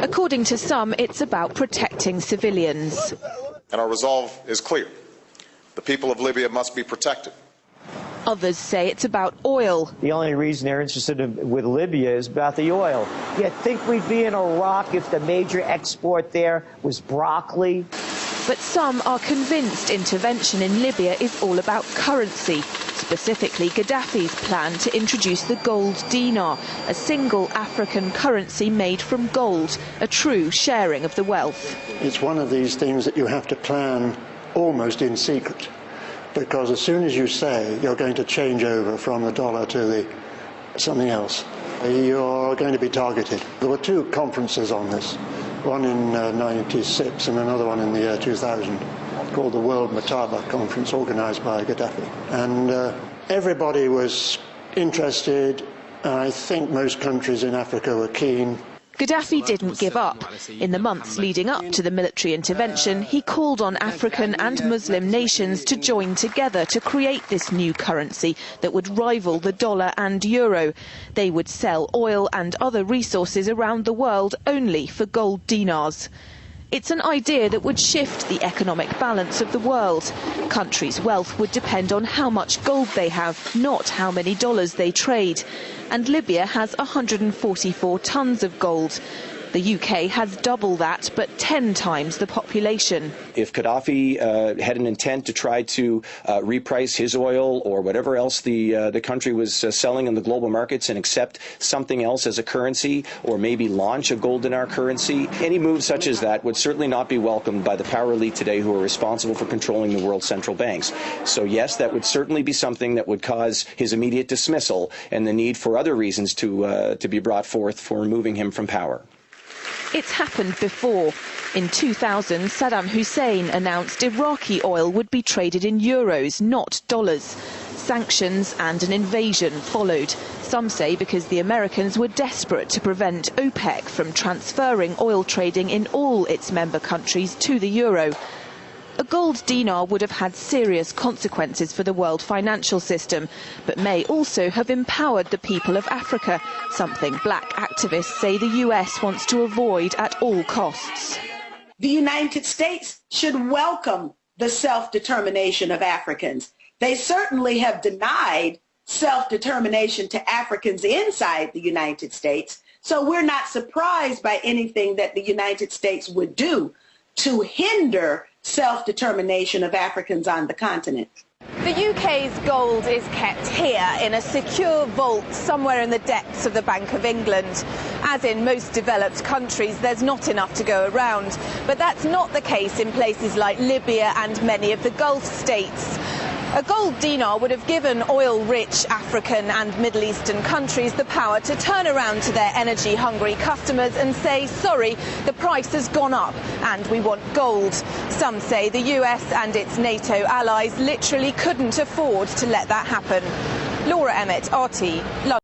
According to some, it's about protecting civilians. And our resolve is clear. The people of Libya must be protected. Others say it's about oil. The only reason they're interested with Libya is about the oil. You'd think we'd be in Iraq if the major export there was broccoli. But some are convinced intervention in Libya is all about currency, specifically Gaddafi's plan to introduce the gold dinar, a single African currency made from gold, a true sharing of the wealth. It's one of these things that you have to plan almost in secret, because as soon as you say you're going to change over from the dollar to something else, you're going to be targeted. There were two conferences on this, one in '96 and another one in the year 2000, called the World Mataba Conference, organized by Gaddafi. And everybody was interested. I think most countries in Africa were keen. Gaddafi didn't give up. In the months leading up to the military intervention, he called on African and Muslim nations to join together to create this new currency that would rival the dollar and euro. They would sell oil and other resources around the world only for gold dinars. It's an idea that would shift the economic balance of the world. Countries' wealth would depend on how much gold they have, not how many dollars they trade. And Libya has 144 tons of gold. The UK has double that, but 10 times the population. If Gaddafi had an intent to try to reprice his oil or whatever else the country was selling in the global markets and accept something else as a currency, or maybe launch a gold dinar currency, any move such as that would certainly not be welcomed by the power elite today who are responsible for controlling the world's central banks. So yes, that would certainly be something that would cause his immediate dismissal and the need for other reasons to be brought forth for removing him from power. It's happened before. In 2000, Saddam Hussein announced Iraqi oil would be traded in euros, not dollars. Sanctions and an invasion followed. Some say because the Americans were desperate to prevent OPEC from transferring oil trading in all its member countries to the euro. A gold dinar would have had serious consequences for the world financial system, but may also have empowered the people of Africa, something black activists say the US wants to avoid at all costs. The United States should welcome the self-determination of Africans. They certainly have denied self-determination to Africans inside the United States, so we're not surprised by anything that the United States would do to hinder self-determination of Africans on the continent. The UK's gold is kept here in a secure vault somewhere in the depths of the Bank of England. As in most developed countries, there's not enough to go around. But that's not the case in places like Libya and many of the Gulf states. A gold dinar would have given oil-rich African and Middle Eastern countries the power to turn around to their energy-hungry customers and say, sorry, the price has gone up and we want gold. Some say the US and its NATO allies literally couldn't afford to let that happen. Laura Emmett, RT, London.